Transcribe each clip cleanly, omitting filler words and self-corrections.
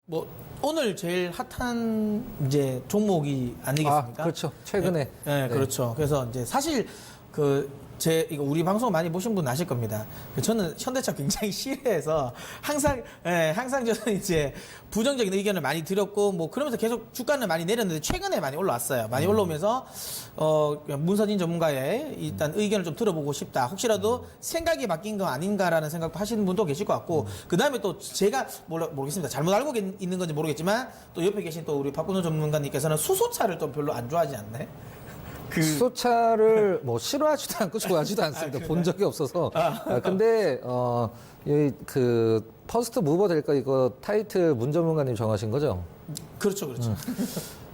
뭐 오늘 제일 핫한 이제 종목이 아니겠습니까? 그렇죠. 최근에. 네, 그렇죠. 그래서 이제 사실 이거 우리 방송 많이 보신 분 아실 겁니다. 저는 현대차 굉장히 싫어해서 항상 저는 이제 부정적인 의견을 많이 드렸고 뭐 그러면서 계속 주가는 많이 내렸는데 최근에 많이 올라왔어요. 많이 올라오면서 문서진 전문가의 일단 의견을 좀 들어보고 싶다. 혹시라도 생각이 바뀐 거 아닌가라는 생각 하시는 분도 계실 것 같고 그 다음에 또 제가 모르겠습니다. 잘못 알고 있는 건지 모르겠지만 또 옆에 계신 또 우리 박근호 전문가님께서는 수소차를 좀 별로 안 좋아하지 않나요? 수소차를 뭐 싫어하지도 않고 좋아하지도 않습니다. 본 적이 없어서. 근데 그 퍼스트 무버 될까 이거 타이틀 문 전문가님 정하신 거죠? 그렇죠.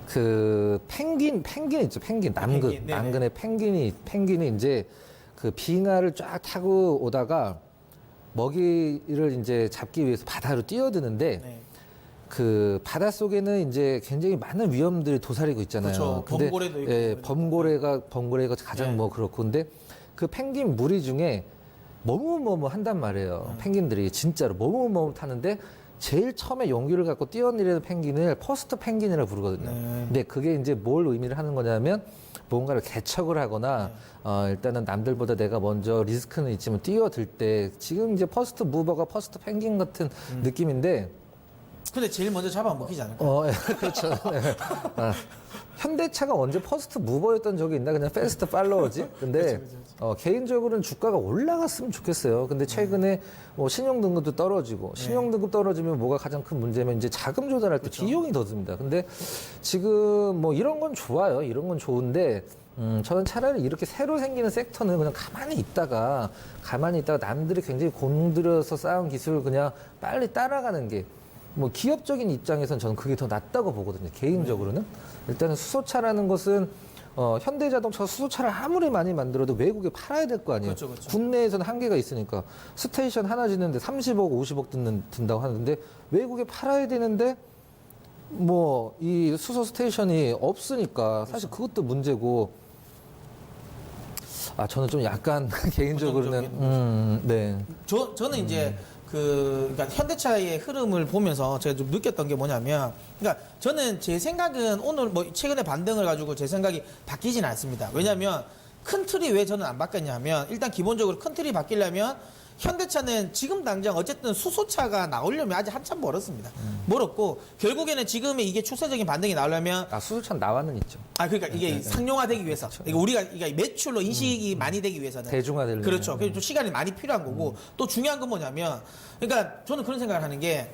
그 펭귄 있죠. 펭귄 남근의 펭귄이 이제 그 빙하를 쫙 타고 오다가 먹이를 이제 잡기 위해서 바다로 뛰어드는데. 네. 그 바닷속에는 이제 굉장히 많은 위험들이 도사리고 있잖아요. 그렇죠. 근데 범고래도 있고. 예, 범고래가 가장 뭐 그렇고 근데 그 펭귄 무리 중에 뭐뭐 한단 말이에요. 펭귄들이 진짜로 뭐뭐 타는데 제일 처음에 용기를 갖고 뛰어내리는 펭귄을 퍼스트 펭귄이라고 부르거든요. 근데 그게 이제 뭘 의미를 하는 거냐면 뭔가를 개척을 하거나 일단은 남들보다 내가 먼저 리스크는 있지만 뛰어들 때 지금 이제 퍼스트 무버가 퍼스트 펭귄 같은 느낌인데 근데 제일 먼저 잡아먹히지 않을까? 그렇죠. 네. 현대차가 언제 퍼스트 무버였던 적이 있나? 그냥 패스트 팔로워지? 근데, 그렇죠. 개인적으로는 주가가 올라갔으면 좋겠어요. 근데 최근에 뭐 신용등급도 떨어지고, 신용등급 떨어지면 뭐가 가장 큰 문제면 이제 자금 조달할 때 그렇죠. 비용이 더 듭니다. 근데 지금 뭐 이런 건 좋아요. 이런 건 좋은데, 저는 차라리 이렇게 새로 생기는 섹터는 그냥 가만히 있다가 남들이 굉장히 공들여서 쌓은 기술을 그냥 빨리 따라가는 게 뭐 기업적인 입장에선 저는 그게 더 낫다고 보거든요. 개인적으로는. 일단은 수소차라는 것은 현대자동차가 수소차를 아무리 많이 만들어도 외국에 팔아야 될 거 아니에요. 그렇죠. 국내에서는 한계가 있으니까 스테이션 하나 짓는데 30억, 50억 든다고 하는데 외국에 팔아야 되는데 뭐 이 수소 스테이션이 없으니까 사실 그것도 문제고 저는 좀 약간 개인적으로는 네. 저는 이제 그러니까 현대차의 흐름을 보면서 제가 좀 느꼈던 게 뭐냐면, 그러니까 저는 제 생각은 오늘 뭐 최근에 반등을 가지고 제 생각이 바뀌진 않습니다. 왜냐하면 큰 틀이 왜 저는 안 바뀌었냐면 일단 기본적으로 큰 틀이 바뀌려면 현대차는 지금 당장 어쨌든 수소차가 나오려면 아직 한참 멀었습니다. 멀었고 결국에는 지금의 이게 추세적인 반등이 나오려면 수소차 나와는 있죠. 그러니까 이게 상용화되기 위해서 그렇죠. 우리가 매출로 인식이 많이 되기 위해서는 대중화되려면 그렇죠. 그래서 좀 시간이 많이 필요한 거고 또 중요한 건 뭐냐면 그러니까 저는 그런 생각을 하는 게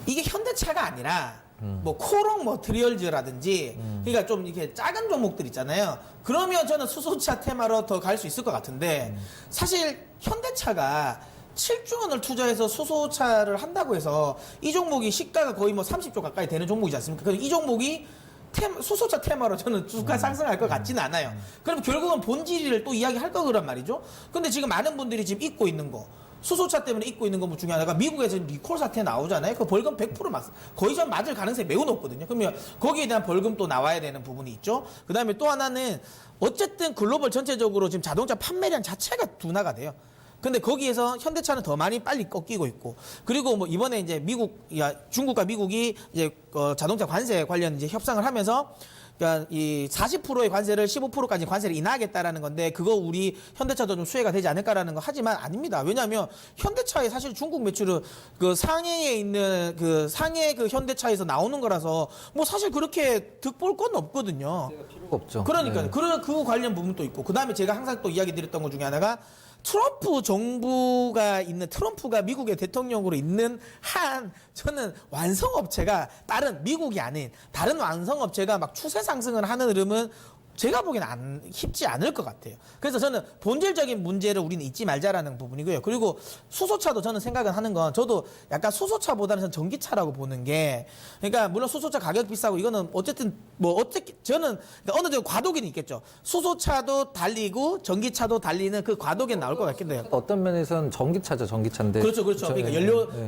이게 현대차가 아니라 뭐 코롱 머티리얼즈라든지 그러니까 좀 이렇게 작은 종목들 있잖아요. 그러면 저는 수소차 테마로 더 갈 수 있을 것 같은데 사실 현대차가 7조 원을 투자해서 수소차를 한다고 해서 이 종목이 시가가 거의 뭐 30조 가까이 되는 종목이지 않습니까? 그래서 이 종목이 수소차 테마로 저는 주가 상승할 것 같지는 않아요. 그럼 결국은 본질을 또 이야기할 거란 말이죠. 근데 지금 많은 분들이 지금 잊고 있는 거 수소차 때문에 잊고 있는 것 중에 하나가 미국에서 지금 리콜 사태 나오잖아요. 그 벌금 100% 거의 좀 맞을 가능성이 매우 높거든요. 그러면 거기에 대한 벌금 또 나와야 되는 부분이 있죠. 그 다음에 또 하나는 어쨌든 글로벌 전체적으로 지금 자동차 판매량 자체가 둔화가 돼요. 근데 거기에서 현대차는 더 많이 빨리 꺾이고 있고 그리고 뭐 이번에 이제 중국과 미국이 이제 자동차 관세 관련 이제 협상을 하면서 그러니까 이 40%의 관세를 15%까지 관세를 인하하겠다라는 건데 그거 우리 현대차도 좀 수혜가 되지 않을까라는 거 하지만 아닙니다. 왜냐하면 현대차의 사실 중국 매출은 그 상해에 있는 그 상해 그 현대차에서 나오는 거라서 뭐 사실 그렇게 득볼 건 없거든요. 필요가 없죠. 그러니까요. 네. 그 관련 부분도 있고 그 다음에 제가 항상 또 이야기 드렸던 것 중에 하나가 트럼프가 미국의 대통령으로 있는 한 저는 완성업체가 미국이 아닌 다른 완성업체가 막 추세 상승을 하는 흐름은 제가 보기에는 쉽지 않을 것 같아요. 그래서 저는 본질적인 문제를 우리는 잊지 말자라는 부분이고요. 그리고 수소차도 저는 생각을 하는 건 저도 약간 수소차보다는 저는 전기차라고 보는 게 그러니까 물론 수소차 가격 비싸고 이거는 어쨌든 저는 어느 정도 과도기는 있겠죠. 수소차도 달리고 전기차도 달리는 그 과도기는 나올 것 같긴 해요. 어떤 면에서는 전기차인데. 그렇죠. 그러니까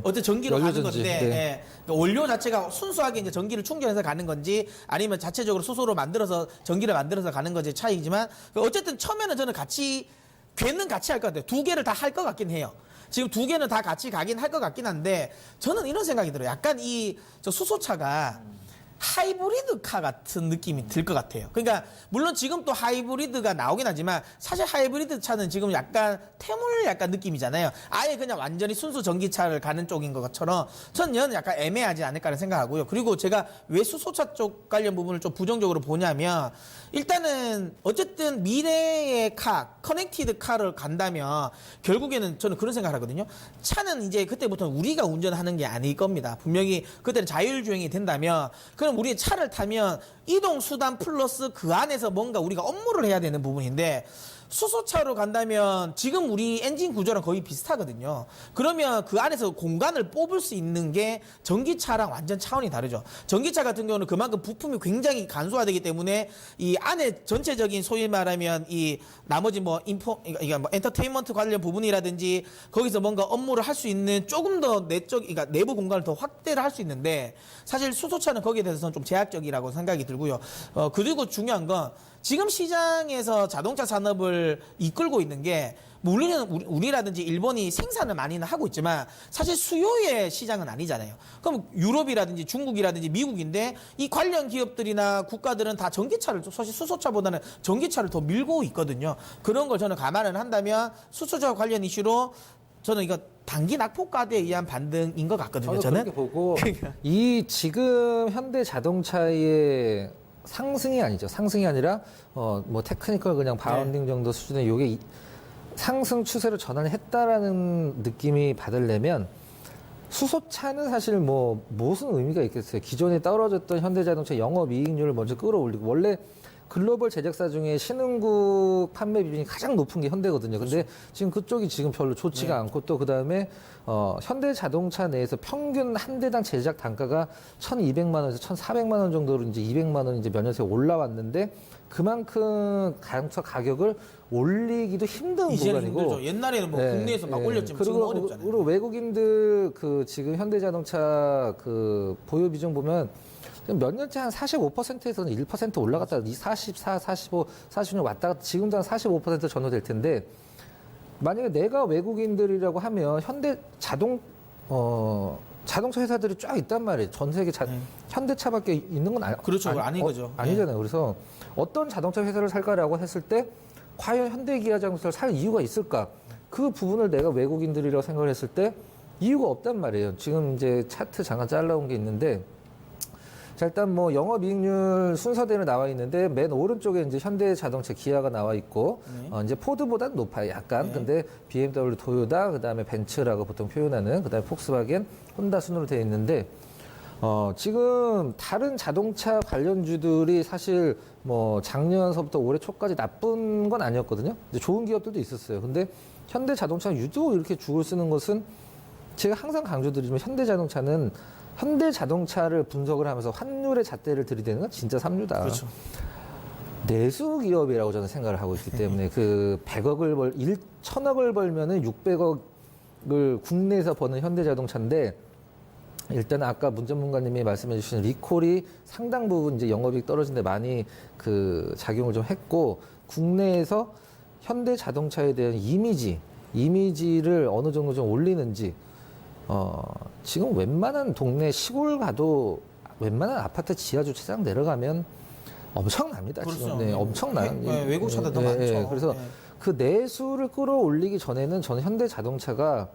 어쨌든 전기로 가는 연료전지. 건데 네. 그러니까 원료 자체가 순수하게 이제 전기를 충전해서 가는 건지 아니면 자체적으로 수소로 만들어서 전기를 만들어서 가는 건지 차이지만 어쨌든 처음에는 저는 같이 할 것 같아요. 두 개를 다 할 것 같긴 해요. 지금 두 개는 다 같이 가긴 할 것 같긴 한데 저는 이런 생각이 들어요. 약간 저 수소차가 하이브리드카 같은 느낌이 들 것 같아요. 그러니까 물론 지금 또 하이브리드가 나오긴 하지만 사실 하이브리드 차는 지금 약간 태물 약간 느낌이잖아요. 아예 그냥 완전히 순수 전기차를 가는 쪽인 것처럼 저는 약간 애매하지 않을까라는 생각하고요. 그리고 제가 왜 수소차 쪽 관련 부분을 좀 부정적으로 보냐면 일단은 어쨌든 미래의 커넥티드 카를 간다면 결국에는 저는 그런 생각을 하거든요. 차는 이제 그때부터는 우리가 운전하는 게 아닐 겁니다. 분명히 그때는 자율주행이 된다면 그럼 우리 차를 타면 이동수단 플러스 그 안에서 뭔가 우리가 업무를 해야 되는 부분인데 수소차로 간다면 지금 우리 엔진 구조랑 거의 비슷하거든요. 그러면 그 안에서 공간을 뽑을 수 있는 게 전기차랑 완전 차원이 다르죠. 전기차 같은 경우는 그만큼 부품이 굉장히 간소화되기 때문에 이 안에 전체적인 소위 말하면 이 나머지 이게 뭐 엔터테인먼트 관련 부분이라든지 거기서 뭔가 업무를 할 수 있는 조금 더 그러니까 내부 공간을 더 확대를 할 수 있는데 사실 수소차는 거기에 대해서는 좀 제약적이라고 생각이 들고요. 그리고 중요한 건 지금 시장에서 자동차 산업을 이끌고 있는 게 우리라든지 일본이 생산을 많이는 하고 있지만 사실 수요의 시장은 아니잖아요. 그럼 유럽이라든지 중국이라든지 미국인데 이 관련 기업들이나 국가들은 다 전기차를 사실 수소차보다는 전기차를 더 밀고 있거든요. 그런 걸 저는 감안을 한다면 수소차 관련 이슈로 저는 이거 단기 낙폭과대에 의한 반등인 것 같거든요. 저는 그렇게 보고 이 지금 현대 자동차의 상승이 아니죠. 상승이 아니라 뭐 테크니컬 그냥 바운딩 정도 수준의 요게 상승 추세로 전환했다라는 느낌이 받으려면 수소차는 사실 뭐 무슨 의미가 있겠어요. 기존에 떨어졌던 현대자동차 영업이익률을 먼저 끌어올리고 원래 글로벌 제작사 중에 신흥국 판매 비중이 가장 높은 게 현대거든요. 근데 지금 그쪽이 지금 별로 좋지가 않고 또 그다음에 현대자동차 내에서 평균 한 대당 제작 단가가 1,200만 원에서 1,400만 원 정도로 이제 200만 원 이제 몇 년 새에 올라왔는데 그만큼 자동차 가격을 올리기도 힘든 이제는 구간이고 힘들죠. 옛날에는 뭐 국내에서 막 올렸지만 지금 어렵잖아요. 그리고 외국인들 그 지금 현대자동차 그 보유 비중 보면 몇 년째 한 45%에서는 1% 올라갔다, 44, 45, 46 왔다 갔다 지금도 한 45% 전후될 텐데 만약에 내가 외국인들이라고 하면 현대 자동차 회사들이 쫙 있단 말이에요. 전 세계 현대차밖에 있는 건 그렇죠. 아닌 거죠. 아니잖아요. 그래서 어떤 자동차 회사를 살까라고 했을 때 과연 현대기아 자동차를 살 이유가 있을까? 그 부분을 내가 외국인들이라고 생각을 했을 때 이유가 없단 말이에요. 지금 이제 차트 잠깐 잘라온 게 있는데 자, 일단 뭐 영업이익률 순서대로 나와 있는데 맨 오른쪽에 이제 현대자동차 기아가 나와 있고 이제 포드보다는 높아요. 약간. 근데 BMW, 토요타, 그다음에 벤츠라고 보통 표현하는 그다음에 폭스바겐, 혼다 순으로 되어 있는데 지금 다른 자동차 관련주들이 사실 뭐 작년서부터 올해 초까지 나쁜 건 아니었거든요. 이제 좋은 기업들도 있었어요. 근데 현대자동차가 유독 이렇게 죽을 쓰는 것은 제가 항상 강조드리지만 현대자동차를 분석을 하면서 환율의 잣대를 들이대는 건 진짜 삼류다. 그렇죠. 내수 기업이라고 저는 생각을 하고 있기 때문에 그 1,000억을 벌면은 600억을 국내에서 버는 현대자동차인데 일단 아까 문 전문가님이 말씀해 주신 리콜이 상당 부분 이제 영업이익 떨어진데 많이 그 작용을 좀 했고 국내에서 현대자동차에 대한 이미지를 어느 정도 좀 올리는지 지금 웬만한 동네 시골 가도 웬만한 아파트 지하 주차장 내려가면 엄청납니다. 그렇죠. 지금 네, 엄청나요. 외국 차들 더 많죠. 그래서 그 내수를 끌어올리기 전에는 저는 현대자동차가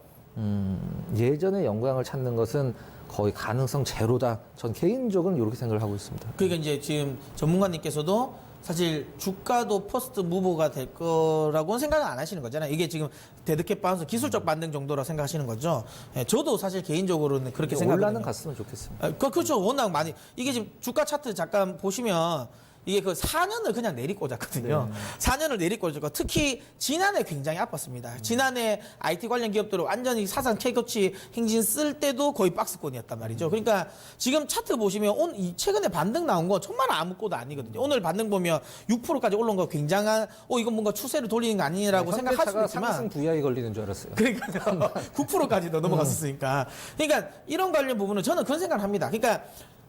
예전의 영광을 찾는 것은 거의 가능성 제로다. 전 개인적으로는 이렇게 생각을 하고 있습니다. 그러니까 이제 지금 전문가님께서도 사실 주가도 퍼스트 무버가 될 거라고는 생각을 안 하시는 거잖아요. 이게 지금 데드캣 바운스 기술적 반등 정도로 생각하시는 거죠. 예, 저도 사실 개인적으로는 그렇게 생각하거든요. 올라는 갔으면 좋겠습니다. 그렇죠. 워낙 많이 이게 지금 주가 차트 잠깐 보시면 이게 그 4년을 그냥 내리꽂았거든요. 4년을 내리꽂았고 특히 지난해 굉장히 아팠습니다. 지난해 IT 관련 기업들을 완전히 사상 최고치 행진 쓸 때도 거의 박스권이었단 말이죠. 그러니까 지금 차트 보시면 최근에 반등 나온 거 정말 아무것도 아니거든요. 오늘 반등 보면 6%까지 올라온 거 굉장한 이건 뭔가 추세를 돌리는 거 아니라고 생각할 수도 있지만 상승 VI 걸리는 줄 알았어요. 그러니까 9%까지도 넘어갔었으니까. 그러니까 이런 관련 부분은 저는 그런 생각을 합니다. 그러니까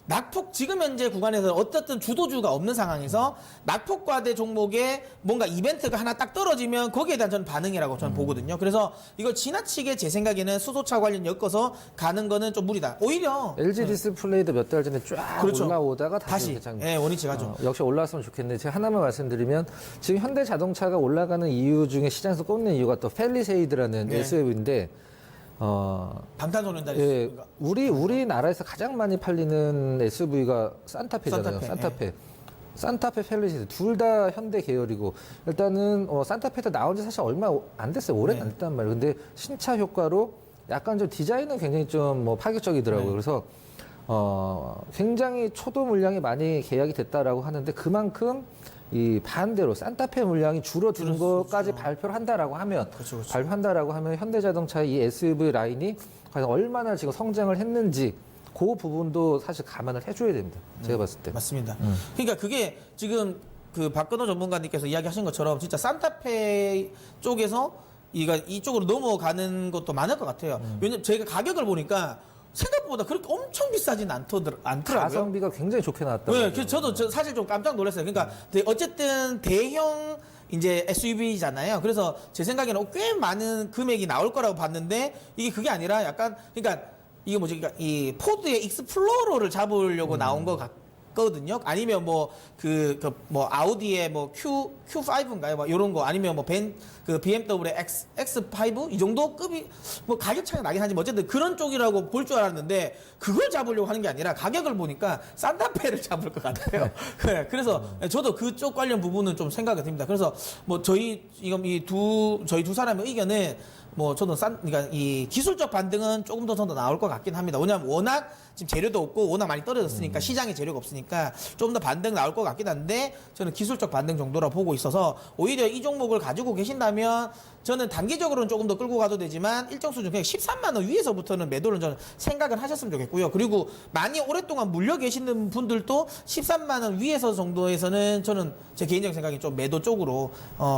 낙폭 지금 현재 구간에서 어쨌든 주도주가 없는 상황에서 낙폭과대 종목에 뭔가 이벤트가 하나 딱 떨어지면 거기에 대한 저는 반응이라고 저는 보거든요. 그래서 이걸 지나치게 제 생각에는 수소차 관련 엮어서 가는 거는 좀 무리다. 오히려 LG 디스플레이도 몇 달 전에 쫙 그렇죠. 올라오다가 다시 이렇게 예, 원위치 가죠. 역시 올라왔으면 좋겠는데 제가 하나만 말씀드리면 지금 현대자동차가 올라가는 이유 중에 시장에서 꼽는 이유가 또 펠리세이드라는 네. SUV인데 방탄소년단이 예, 우리나라에서 가장 많이 팔리는 SUV가 산타페잖아요. 산타페, 산타페 펠리세이드 둘 다 현대 계열이고 일단은 산타페도 나온 지 사실 얼마 안 됐어요. 오래는 안 됐단 말이에요. 근데 신차 효과로 약간 좀 디자인은 굉장히 좀 뭐 파격적이더라고요. 네. 그래서 굉장히 초도 물량이 많이 계약이 됐다라고 하는데 그만큼 이 반대로 산타페 물량이 줄어든 것까지 발표를 한다라고 하면 그렇죠. 발표한다라고 하면 현대자동차의 이 SUV 라인이 과연 얼마나 지금 성장을 했는지 그 부분도 사실 감안을 해줘야 됩니다. 제가 봤을 때. 맞습니다. 그러니까 그게 지금 그 박근호 전문가님께서 이야기하신 것처럼 진짜 산타페 쪽에서 이쪽으로 넘어가는 것도 많을 것 같아요. 왜냐면 제가 가격을 보니까 생각보다 그렇게 엄청 비싸진 않더라고요. 가성비가 굉장히 좋게 나왔다. 네, 그래서 저도 사실 좀 깜짝 놀랐어요. 그러니까 어쨌든 대형 이제 SUV잖아요. 그래서 제 생각에는 꽤 많은 금액이 나올 거라고 봤는데 이게 그게 아니라 약간 그러니까 이게 뭐지? 그러니까 이 포드의 익스플로러를 잡으려고 나온 것 같거든요. 아니면 뭐 뭐 아우디의 뭐 Q5인가요? 뭐 이런 거 아니면 뭐 BMW X5 이 정도 급이 뭐 가격 차이가 나긴 하지만 어쨌든 그런 쪽이라고 볼 줄 알았는데 그걸 잡으려고 하는 게 아니라 가격을 보니까 산타페를 잡을 것 같아요. 네, 그래서 저도 그쪽 관련 부분은 좀 생각이 듭니다. 그래서 뭐 저희 두 사람의 의견은 뭐 저는 그러니까 이 기술적 반등은 조금 더 나올 것 같긴 합니다. 왜냐하면 워낙 지금 재료도 없고 워낙 많이 떨어졌으니까 시장에 재료가 없으니까 좀 더 반등 나올 것 같긴 한데 저는 기술적 반등 정도라 보고 있어서 오히려 이 종목을 가지고 계신다면 저는 단기적으로는 조금 더 끌고 가도 되지만 일정 수준 그냥 13만 원 위에서부터는 매도를 저는 생각을 하셨으면 좋겠고요. 그리고 많이 오랫동안 물려 계시는 분들도 13만 원 위에서 정도에서는 저는 제 개인적인 생각이 좀 매도 쪽으로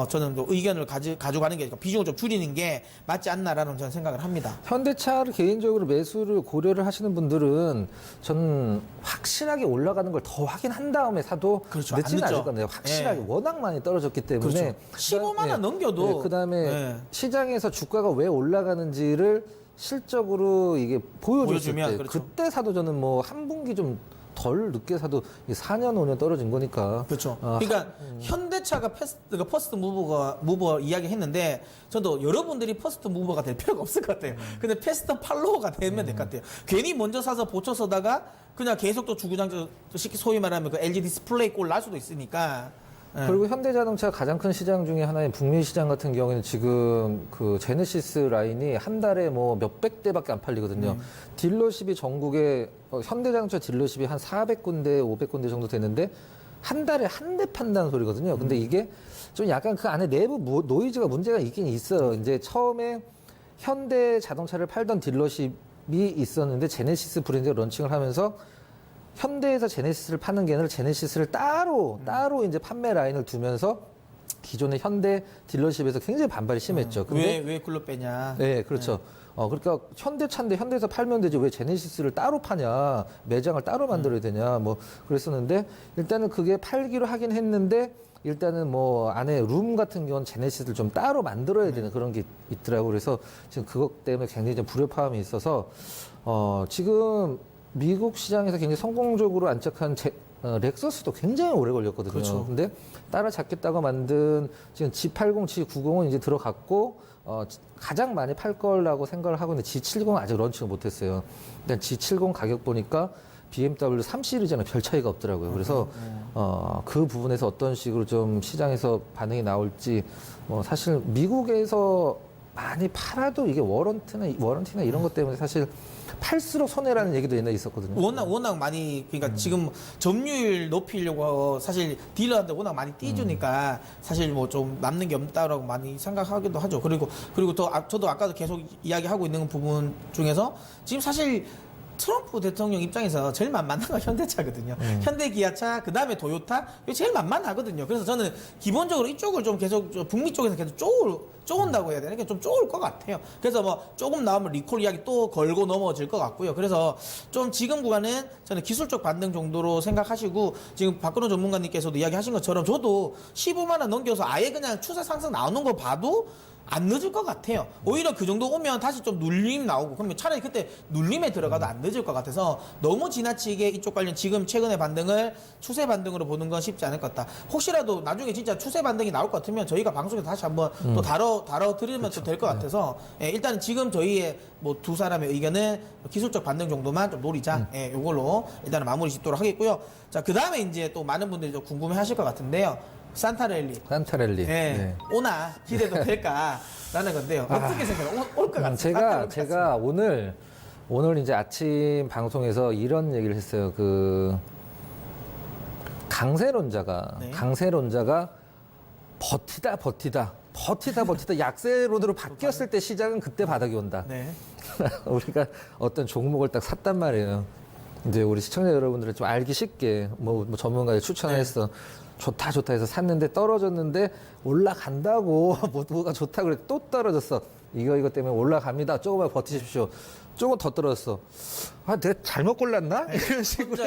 저는 또 의견을 가져가는 게 비중을 좀 줄이는 게 맞지 않나라는 저는 생각을 합니다. 현대차를 개인적으로 매수를 고려를 하시는 분들은 저는 확실하게 올라가는 걸 더 확인한 다음에 사도 그렇죠. 늦지는 안 늦죠. 않을 건데요. 확실하게 예. 워낙 많이 떨어졌기 때문에 그렇죠. 15만 원 넘겨도 그다음에 시장에서 주가가 왜 올라가는지를 실적으로 이게 보여줬을 보여주면, 때 그렇죠. 그때 사도 저는 뭐 한 분기 좀 덜 늦게 사도 4년 5년 떨어진 거니까. 그렇죠. 그러니까 현대차가 퍼스트 무버 이야기했는데 저도 여러분들이 퍼스트 무버가 될 필요가 없을 것 같아요. 근데 패스트 팔로워가 되면 될 것 같아요. 괜히 먼저 사서 보쳐 서다가 그냥 계속 또 주구장창 소위 말하면 그 LG 디스플레이 꼴 날 수도 있으니까. 그리고 현대자동차 가장 큰 시장 중에 하나인 북미 시장 같은 경우에는 지금 그 제네시스 라인이 한 달에 뭐 몇백 대밖에 안 팔리거든요. 딜러십이 전국에 현대자동차 딜러십이 한 400군데, 500군데 정도 되는데 한 달에 한 대 판다는 소리거든요. 근데 이게 좀 약간 그 안에 내부 노이즈가 문제가 있긴 있어요. 이제 처음에 현대자동차를 팔던 딜러십이 있었는데 제네시스 브랜드가 런칭을 하면서 현대에서 제네시스를 파는 게 아니라 제네시스를 따로 이제 판매 라인을 두면서 기존의 현대 딜러십에서 굉장히 반발이 심했죠. 근데 왜 글로 빼냐? 네, 그렇죠. 그러니까 현대차인데 현대에서 팔면 되지 왜 제네시스를 따로 파냐, 매장을 따로 만들어야 되냐, 뭐 그랬었는데 일단은 그게 팔기로 하긴 했는데 일단은 뭐 안에 룸 같은 경우는 제네시스를 좀 따로 만들어야 되는 그런 게 있더라고요. 그래서 지금 그것 때문에 굉장히 좀 불협화음이 있어서 지금 미국 시장에서 굉장히 성공적으로 안착한 렉서스도 굉장히 오래 걸렸거든요. 그렇죠. 근데 따라잡겠다고 만든 지금 G80, G90은 이제 들어갔고 가장 많이 팔 거라고 생각을 하고 있는데 G70은 아직 런칭을 못했어요. 일단 G70 가격 보니까 BMW 3 시리즈는 별 차이가 없더라고요. 그래서 그 부분에서 어떤 식으로 좀 시장에서 반응이 나올지 사실 미국에서 많이 팔아도 이게 워런티나 이런 것 때문에 사실 팔수록 손해라는 얘기도 옛날에 있었거든요. 워낙 많이 그러니까 지금 점유율 높이려고 사실 딜러한테 워낙 많이 띄주니까 사실 뭐 좀 남는 게 없다라고 많이 생각하기도 하죠. 그리고 또 저도 아까도 계속 이야기하고 있는 부분 중에서 지금 사실 트럼프 대통령 입장에서 제일 만만한 건 현대차거든요. 현대 기아차, 그 다음에 도요타, 이게 제일 만만하거든요. 그래서 저는 기본적으로 이쪽을 좀 계속 북미 쪽에서 계속 쪼은다고 해야 되나? 좀 쪼을 것 같아요. 그래서 뭐 조금 나오면 리콜 이야기 또 걸고 넘어질 것 같고요. 그래서 좀 지금 구간은 저는 기술적 반등 정도로 생각하시고 지금 박근호 전문가님께서도 이야기하신 것처럼 저도 15만 원 넘겨서 아예 그냥 추세 상승 나오는 거 봐도 안 늦을 것 같아요. 오히려 그 정도 오면 다시 좀 눌림 나오고 그러면 차라리 그때 눌림에 들어가도 안 늦을 것 같아서 너무 지나치게 이쪽 관련 지금 최근의 반등을 추세 반등으로 보는 건 쉽지 않을 것 같다. 혹시라도 나중에 진짜 추세 반등이 나올 것 같으면 저희가 방송에서 다시 한번 또 다뤄드리면 또 될 것 같아서 예, 일단은 지금 저희의 뭐 두 사람의 의견은 기술적 반등 정도만 좀 노리자. 예, 요걸로 일단은 마무리 짓도록 하겠고요. 자, 그 다음에 이제 또 많은 분들이 좀 궁금해 하실 것 같은데요. 산타랠리. 산타랠리. 예, 네. 오나 기대도 될까라는 건데요. 어떻게 생각해요? 올 것 같아요. 제가 오늘 이제 아침 방송에서 이런 얘기를 했어요. 그 강세론자가 버티다 약세론으로 바뀌었을 때 시장은 그때 바닥이 온다. 네. 우리가 어떤 종목을 딱 샀단 말이에요. 이제 우리 시청자 여러분들을 좀 알기 쉽게 뭐 전문가에 추천했어. 좋다 해서 샀는데 떨어졌는데 올라간다고 뭐가 좋다 그래 또 떨어졌어. 이거 때문에 올라갑니다. 조금만 버티십시오. 조금 더 떨어졌어. 아, 내가 잘못 골랐나? 이런 식으로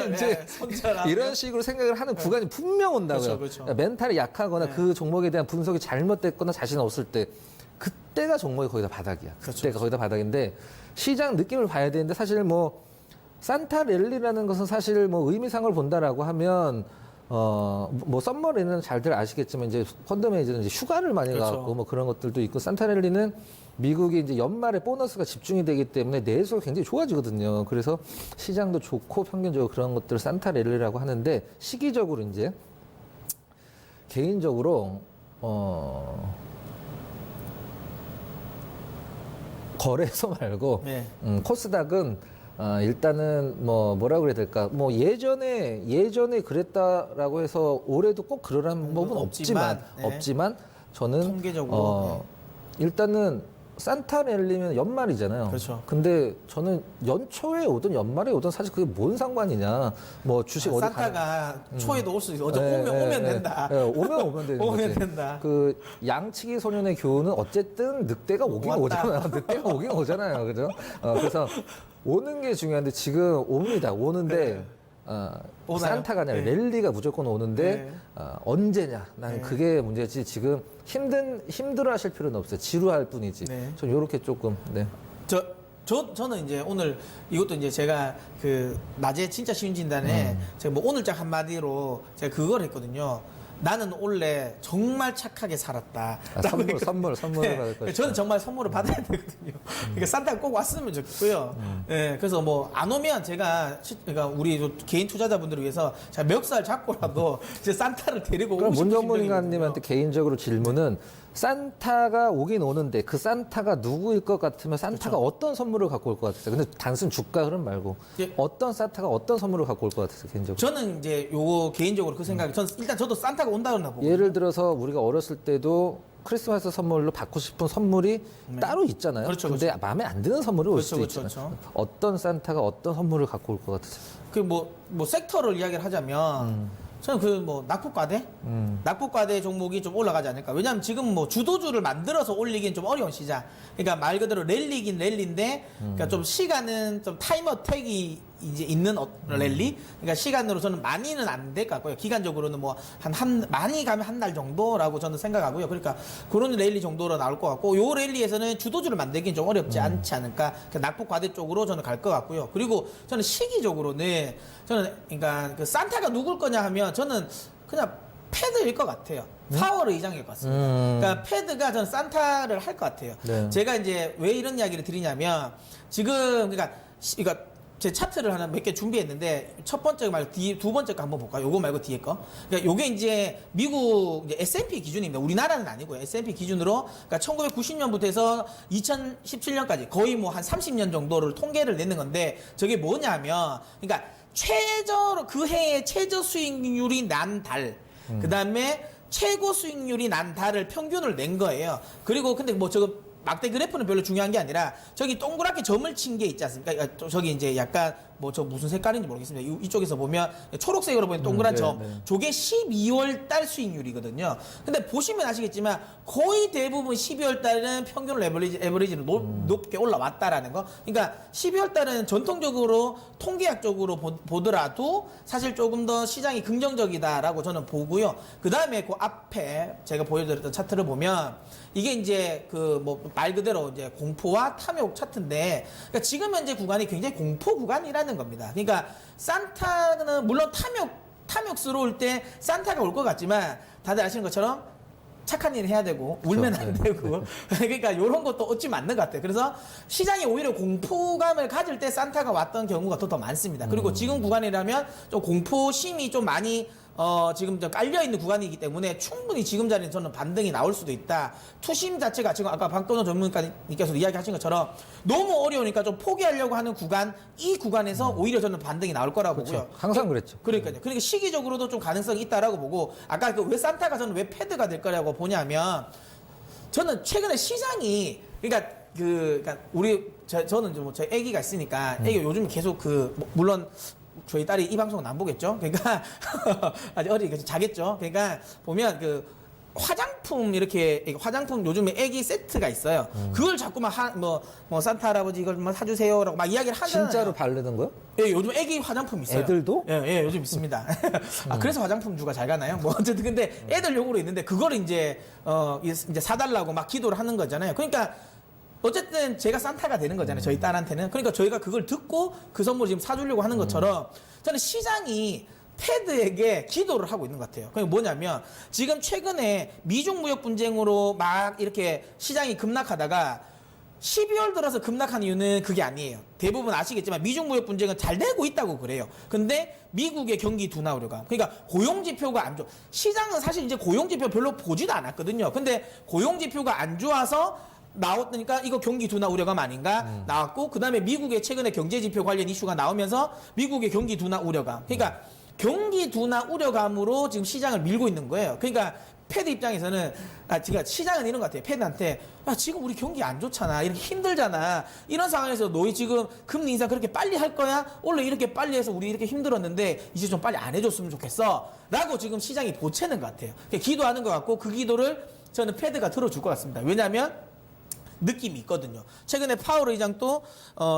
이런 식으로 생각을 하는 구간이 분명 온다고요. 그렇죠. 그러니까 멘탈이 약하거나 그 종목에 대한 분석이 잘못됐거나 자신 없을 때 그때가 종목이 거의 다 바닥이야. 그때가 거의 다 바닥인데 시장 느낌을 봐야 되는데 사실 뭐 산타랠리라는 것은 사실 뭐 의미상을 본다라고 하면 뭐 썸머리는 잘들 아시겠지만 이제 펀드 매니저는 이제 휴가를 많이 가고 뭐 그런 것들도 있고 산타랠리는 미국이 이제 연말에 보너스가 집중이 되기 때문에 내수가 굉장히 좋아지거든요. 그래서 시장도 좋고 평균적으로 그런 것들을 산타랠리라고 하는데 시기적으로 이제 개인적으로 거래소 말고 네. 코스닥은 일단은 뭐라 그래야 될까? 뭐 예전에 그랬다라고 해서 올해도 꼭 그러라는 법은 없지만 저는 통계적으로 일단은 산타랠리면 연말이잖아요. 그렇죠. 근데 저는 연초에 오든 연말에 오든 사실 그게 뭔 상관이냐? 뭐 주식 어디 산타가 초에도 올 수 있어. 오면 된다. 오면 되는 오면 거지. 된다. 그 양치기 소년의 교훈은 어쨌든 늑대가 오긴 오잖아요. 늑대가 오긴 오잖아요. 그죠? 그래서 오는 게 중요한데 지금 옵니다. 오는데 산타가 아니라 랠리가 무조건 오는데 언제냐? 난 그게 문제지. 지금 힘들어하실 필요는 없어요. 지루할 뿐이지. 전 이렇게 조금. 네. 저는 이제 오늘 이것도 이제 제가 그 낮에 진짜 쉬운 진단에 제가 뭐 오늘장 한마디로 제가 그걸 했거든요. 나는 원래 정말 착하게 살았다. 선물을 받을 거죠. 저는 정말 선물을 받아야 되거든요. 그러니까 산타가 꼭 왔으면 좋겠고요. 네, 그래서 뭐 안 오면 그러니까 우리 개인 투자자분들을 위해서 제가 멱살 잡고라도 이제 산타를 데리고 오고 그럼 싶은 문전문가님한테 개인적으로 질문은 산타가 오긴 오는데 그 산타가 누구일 것 같으면 산타가 어떤 선물을 갖고 올 것 같았어요? 근데 단순 주가 흐름 말고 어떤 산타가 어떤 선물을 갖고 올 것 같았어요, 개인적으로? 저는 이제 요거 개인적으로 그 생각이 일단 저도 산타가 온다고 보고 예를 들어서 우리가 어렸을 때도 크리스마스 선물로 받고 싶은 선물이 따로 있잖아요. 근데 마음에 안 드는 선물이 올 수도 있잖아요. 어떤 산타가 어떤 선물을 갖고 올 것 같으세요? 그 뭐 섹터를 이야기를 하자면 저는 그 뭐 낙폭과대 종목이 좀 올라가지 않을까. 왜냐하면 지금 뭐 주도주를 만들어서 올리긴 좀 어려운 시장. 그러니까 말 그대로 랠리긴 랠리인데, 그러니까 좀 시간은 좀 타이머 택이 이제 있는 랠리. 그러니까 시간으로 저는 많이는 안 될 것 같고요. 기간적으로는 뭐 많이 가면 한 달 정도라고 저는 생각하고요. 그러니까 그런 랠리 정도로 나올 것 같고, 요 랠리에서는 주도주를 만들긴 좀 어렵지 않지 않을까. 낙폭과대 쪽으로 저는 갈 것 같고요. 그리고 저는 시기적으로는 저는 그러니까 그 산타가 누굴 거냐 하면 저는 그냥 패드일 것 같아요. 파월 의장일 것 같습니다. 그러니까 패드가 저는 산타를 할 것 같아요. 제가 이제 왜 이런 이야기를 드리냐면 지금 그러니까 제 차트를 하나 몇 개 준비했는데 첫 번째 말고 두 번째 거 한번 볼까요? 요거 말고 뒤에 거. 그러니까 요게 이제 미국 이제 S&P 기준입니다. 우리나라는 아니고요. S&P 기준으로 그러니까 1990년부터 해서 2017년까지 거의 뭐 한 30년 정도를 통계를 내는 건데 저게 뭐냐면 그러니까 그 해의 최저 수익률이 난 달, 그 다음에 최고 수익률이 난 달을 평균을 낸 거예요. 그리고 근데 뭐 저거 막대 그래프는 별로 중요한 게 아니라 저기 동그랗게 점을 친 게 있지 않습니까? 저기 이제 약간 뭐 저 무슨 색깔인지 모르겠습니다. 이쪽에서 보면 초록색으로 보이는 동그란 점, 저게 12월 달 수익률이거든요. 근데 보시면 아시겠지만 거의 대부분 12월 달은 평균 에버리지는 높게 올라왔다라는 거. 그러니까 12월 달은 전통적으로 통계학적으로 보더라도 사실 조금 더 시장이 긍정적이다라고 저는 보고요. 그 다음에 그 앞에 제가 보여드렸던 차트를 보면 이게 이제 그 뭐 말 그대로 이제 공포와 탐욕 차트인데, 그러니까 지금 현재 구간이 굉장히 공포 구간이라는 겁니다. 그러니까 산타는 물론 탐욕스러울 때 산타가 올 것 같지만 다들 아시는 것처럼 착한 일 해야 되고 울면 안 되고 그러니까 이런 것도 어찌 맞는 것 같아요. 그래서 시장이 오히려 공포감을 가질 때 산타가 왔던 경우가 더 많습니다. 그리고 지금 구간이라면 좀 공포심이 좀 많이 지금 좀 깔려있는 구간이기 때문에 충분히 지금 자리는 저는 반등이 나올 수도 있다. 투심 자체가 지금 아까 박도원 전문가님께서 이야기하신 것처럼 너무 어려우니까 좀 포기하려고 하는 구간, 이 구간에서 오히려 저는 반등이 나올 거라고 보고요. 항상 그랬죠. 그러니까 시기적으로도 좀 가능성이 있다라고 보고, 아까 그 왜 산타가 저는 왜 패드가 될 거라고 보냐면, 저는 최근에 시장이 그러니까 저는 좀 제 아기가 있으니까 애기 요즘 계속 물론 저희 딸이 이 방송은 안 보겠죠. 그러니까 아직 어리니까 자겠죠. 그러니까 보면 화장품 화장품 요즘에 애기 세트가 있어요. 그걸 자꾸만 뭐 산타 할아버지 이걸 뭐 사주세요라고 막 이야기를 하잖아요. 진짜로 바르는 거요? 예, 요즘 애기 화장품 있어요. 애들도? 예, 요즘 있습니다. 그래서 화장품주가 잘 가나요? 뭐 어쨌든 근데 애들용으로 있는데 그걸 이제 사달라고 막 기도를 하는 거잖아요. 그러니까 어쨌든 제가 산타가 되는 거잖아요. 저희 딸한테는. 그러니까 저희가 그걸 듣고 그 선물을 지금 사주려고 하는 것처럼 저는 시장이 패드에게 기도를 하고 있는 것 같아요. 그게 뭐냐면 지금 최근에 미중 무역 분쟁으로 막 이렇게 시장이 급락하다가 12월 들어서 급락한 이유는 그게 아니에요. 대부분 아시겠지만 미중 무역 분쟁은 잘 되고 있다고 그래요. 근데 미국의 경기 둔화 우려감. 그러니까 고용 지표가 안 좋아. 시장은 사실 이제 고용 지표 별로 보지도 않았거든요. 근데 고용 지표가 안 좋아서 나왔으니까 이거 경기 둔화 우려감 아닌가 나왔고, 그 다음에 미국의 최근에 경제 지표 관련 이슈가 나오면서 미국의 경기 둔화 우려감. 그러니까 경기 둔화 우려감으로 지금 시장을 밀고 있는 거예요. 그러니까 패드 입장에서는 지금 시장은 이런 것 같아요. 패드한테 지금 우리 경기 안 좋잖아, 이렇게 힘들잖아, 이런 상황에서 너희 지금 금리 인상 그렇게 빨리 할 거야? 원래 이렇게 빨리 해서 우리 이렇게 힘들었는데 이제 좀 빨리 안 해줬으면 좋겠어 라고 지금 시장이 보채는 것 같아요. 기도하는 것 같고, 그 기도를 저는 패드가 들어줄 것 같습니다. 왜냐하면 느낌이 있거든요. 최근에 파월 의장도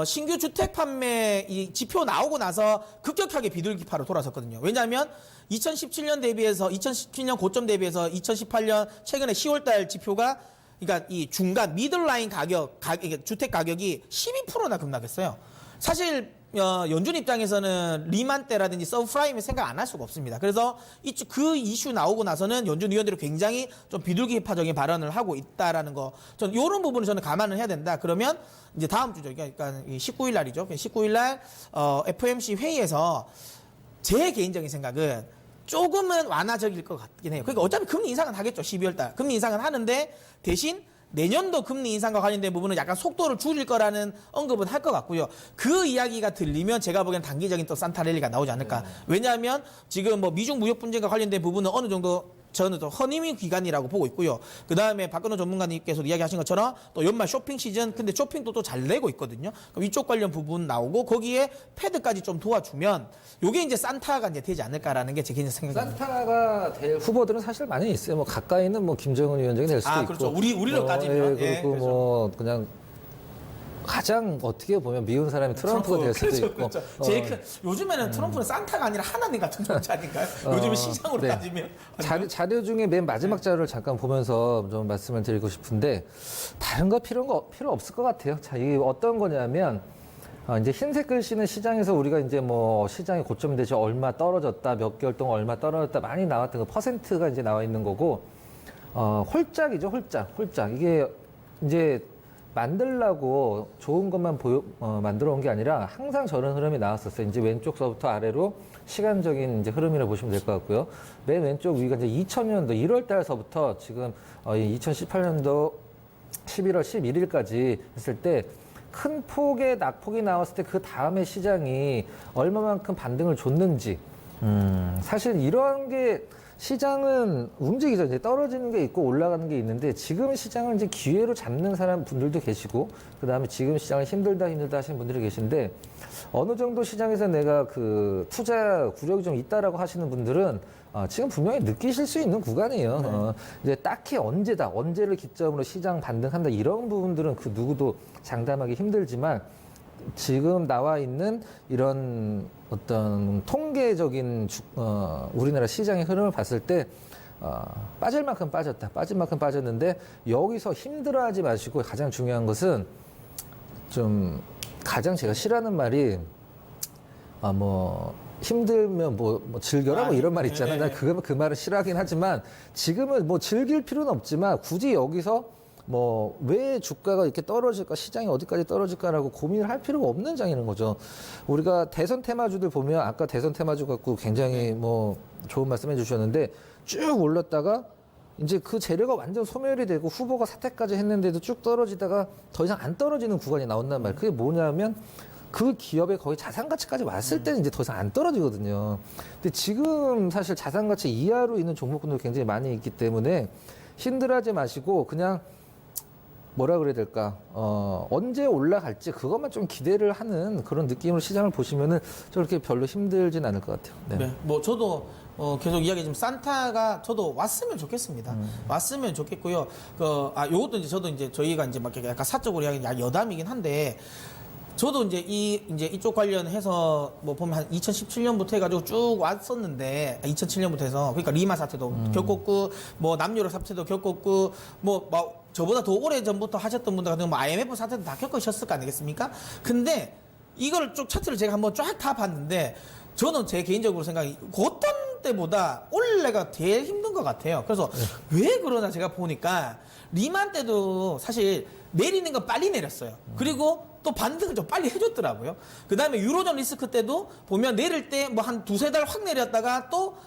신규 주택 판매 이 지표 나오고 나서 급격하게 비둘기파로 돌아섰거든요. 왜냐하면 2017년 대비해서 2017년 고점 대비해서 2018년 최근에 10월달 지표가, 그러니까 이 중간 미들라인 주택 가격이 12%나 급락했어요. 사실 연준 입장에서는 리만 때라든지 서브프라임을 생각 안 할 수가 없습니다. 그래서 그 이슈 나오고 나서는 연준 위원들이 굉장히 좀 비둘기파적인 발언을 하고 있다라는 거, 저는 이런 부분을 저는 감안을 해야 된다. 그러면 이제 다음 주죠. 그러니까 19일 날이죠. 19일 날 FOMC 회의에서 제 개인적인 생각은 조금은 완화적일 것 같긴 해요. 그러니까 어차피 금리 인상은 하겠죠. 12월 달 금리 인상은 하는데, 대신 내년도 금리 인상과 관련된 부분은 약간 속도를 줄일 거라는 언급은 할 것 같고요. 그 이야기가 들리면 제가 보기엔 단기적인 또 산타 랠리가 나오지 않을까. 왜냐하면 지금 뭐 미중 무역 분쟁과 관련된 부분은 어느 정도 저는 또 허니문 기간이라고 보고 있고요. 그 다음에 박근호 전문가님께서도 이야기하신 것처럼 또 연말 쇼핑 시즌, 근데 쇼핑도 또 잘 내고 있거든요. 그럼 이쪽 관련 부분 나오고 거기에 패드까지 좀 도와주면 요게 이제 산타가 이제 되지 않을까라는 게 제 개인 생각입니다. 산타가 될 후보들은 사실 많이 있어요. 뭐 가까이는 뭐 김정은 위원장이 될 수도 있고. 그렇죠. 우리로 따지면. 예, 그리고 그렇죠. 뭐 그냥 가장 어떻게 보면 미운 사람이 트럼프가 될 수도 있고. 그렇죠. 제일 큰, 요즘에는 트럼프는 산타가 아니라 하나님 같은 존재 아닌가요? 요즘에 시장으로 네. 따지면. 자료 중에 맨 마지막 자료를 잠깐 보면서 좀 말씀을 드리고 싶은데, 다른 거 필요 없을 것 같아요. 자, 이게 어떤 거냐면, 이제 흰색 글씨는 시장에서 우리가 이제 뭐 시장의 고점 대신 얼마 떨어졌다, 몇 개월 동안 얼마 떨어졌다 많이 나왔던 그 퍼센트가 이제 나와 있는 거고, 홀짝이죠, 홀짝. 이게 이제 만들라고 좋은 것만 만들어 온 게 아니라 항상 저런 흐름이 나왔었어요. 이제 왼쪽서부터 아래로 시간적인 이제 흐름이라고 보시면 될 것 같고요. 맨 왼쪽 위가 이제 2000년도 1월 달서부터 지금 2018년도 11월 11일까지 했을 때 큰 폭의 낙폭이 나왔을 때 그 다음에 시장이 얼마만큼 반등을 줬는지, 사실 이런 게 시장은 움직이죠. 이제 떨어지는 게 있고 올라가는 게 있는데 지금 시장을 이제 기회로 잡는 사람 분들도 계시고 그다음에 지금 시장은 힘들다 하시는 분들이 계신데 어느 정도 시장에서 내가 그 투자 구력이 좀 있다라고 하시는 분들은 지금 분명히 느끼실 수 있는 구간이에요. 네. 이제 딱히 언제를 기점으로 시장 반등한다 이런 부분들은 그 누구도 장담하기 힘들지만 지금 나와 있는 이런 어떤 통계적인 우리나라 시장의 흐름을 봤을 때 빠질 만큼 빠졌다. 빠질 만큼 빠졌는데 여기서 힘들어하지 마시고 가장 중요한 것은 좀 가장 제가 싫어하는 말이 뭐 힘들면 뭐 즐겨라 뭐 이런 말 있잖아요. 난 그 말을 싫어하긴 하지만 지금은 뭐 즐길 필요는 없지만 굳이 여기서 뭐 왜 주가가 이렇게 떨어질까 시장이 어디까지 떨어질까라고 고민을 할 필요가 없는 장이라는 거죠. 우리가 대선 테마주들 보면 아까 대선 테마주 갖고 굉장히 뭐 좋은 말씀해 주셨는데 쭉 올랐다가 이제 그 재료가 완전 소멸이 되고 후보가 사퇴까지 했는데도 쭉 떨어지다가 더 이상 안 떨어지는 구간이 나온단 말이에요. 그게 뭐냐면 그 기업의 거의 자산 가치까지 왔을 때는 이제 더 이상 안 떨어지거든요. 근데 지금 사실 자산 가치 이하로 있는 종목군도 굉장히 많이 있기 때문에 힘들어하지 마시고 그냥 뭐라 그래야 될까 언제 올라갈지 그것만 좀 기대를 하는 그런 느낌으로 시장을 보시면은 저렇게 별로 힘들진 않을 것 같아요. 네. 네, 뭐 저도 계속 이야기 좀 산타가 저도 왔으면 좋겠습니다. 왔으면 좋겠고요. 요것도 이제 저도 이제 저희가 이제 막 약간 사적으로 이야기 여담이긴 한데 저도 이제 이쪽 관련해서 뭐 보면 한 2017년부터 해가지고 쭉 왔었는데 2007년부터 해서 그러니까 리마 사태도 겪었고 뭐 남유럽 사태도 겪었고 뭐 저보다 더 오래 전부터 하셨던 분들 같은 경우 뭐 IMF 사태도 다 겪으셨을 거 아니겠습니까? 근데 이걸 쭉 차트를 제가 한번 쫙 다 봤는데 저는 제 개인적으로 생각이 어떤 때보다 올해가 제일 힘든 것 같아요. 그래서 왜 그러나 제가 보니까 리만 때도 사실 내리는 건 빨리 내렸어요. 그리고 또 반등을 좀 빨리 해줬더라고요. 그 다음에 유로존 리스크 때도 보면 내릴 때 뭐 한 두세 달 확 내렸다가 또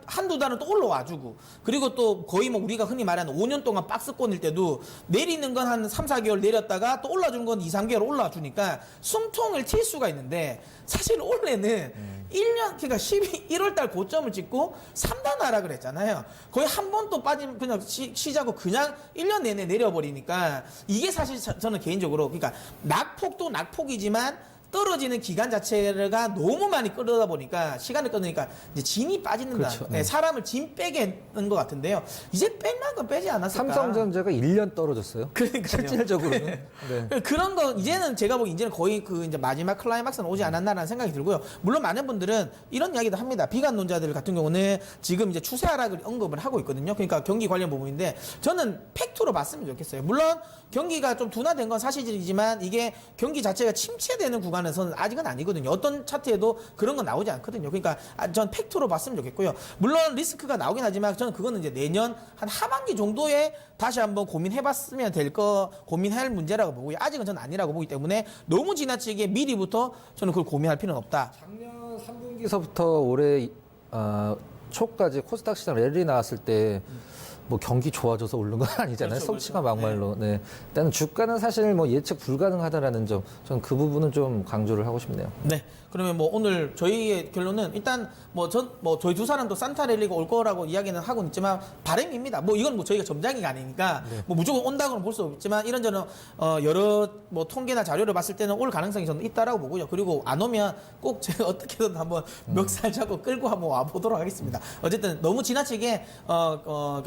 한두 달은 또 올라와주고 그리고 또 거의 뭐 우리가 흔히 말하는 5년 동안 박스권일 때도 내리는 건 한 3, 4개월 내렸다가 또 올라준 건 2, 3개월 올라와주니까 숨통을 튈 수가 있는데 사실 올해는 1년, 그러니까 1월 달 고점을 찍고 3단 하락을 했잖아요. 거의 한 번 또 빠지면 그냥 쉬자고 그냥 1년 내내 내려버리니까 이게 사실 저는 개인적으로 그러니까 낙폭도 낙폭이지만 떨어지는 기간 자체가 너무 많이 끌어다 보니까 시간을 끊으니까 이제 진이 빠진다. 그렇죠. 네, 사람을 진 빼게 했는 것 같은데요. 이제 뺄 만큼 빼지 않았을까. 삼성전자가 1년 떨어졌어요. 그러니까요. 실질적으로는. 네. 그런 거 이제는 제가 보기 이제는 거의 그 이제 마지막 클라이막스는 오지 않았나라는 생각이 들고요. 물론 많은 분들은 이런 이야기도 합니다. 비관론자들 같은 경우는 지금 이제 추세 하락을 언급을 하고 있거든요. 그러니까 경기 관련 부분인데 저는 팩트로 봤으면 좋겠어요. 물론 경기가 좀 둔화된 건 사실이지만 이게 경기 자체가 침체되는 구간에서는 아직은 아니거든요. 어떤 차트에도 그런 건 나오지 않거든요. 그러니까 전 팩트로 봤으면 좋겠고요. 물론 리스크가 나오긴 하지만 저는 그거는 이제 내년 한 하반기 정도에 다시 한번 고민해봤으면 고민할 문제라고 보고요. 아직은 저는 아니라고 보기 때문에 너무 지나치게 미리부터 저는 그걸 고민할 필요는 없다. 작년 3분기서부터 올해 초까지 코스닥 시장 랠리 나왔을 때 뭐 경기 좋아져서 오른 건 아니잖아요. 그렇죠, 성취가 그렇죠. 막말로. 네. 일단 주가는 사실 뭐 예측 불가능하다라는 점, 저는 그 부분은 좀 강조를 하고 싶네요. 네. 그러면 뭐 오늘 저희의 결론은 일단 저희 두 사람도 산타 랠리가 올 거라고 이야기는 하고 있지만 바람입니다. 뭐 이건 뭐 저희가 점장이가 아니니까 뭐 무조건 온다고는 볼 수 없지만 이런저런 여러 뭐 통계나 자료를 봤을 때는 올 가능성이 저는 있다라고 보고요. 그리고 안 오면 꼭 제가 어떻게든 한번 멱살 잡고 끌고 한번 와 보도록 하겠습니다. 어쨌든 너무 지나치게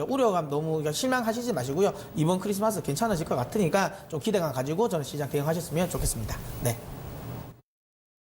우려감 너무 실망하시지 마시고요. 이번 크리스마스 괜찮으실 것 같으니까 좀 기대감 가지고 저는 시장 대응하셨으면 좋겠습니다. 네.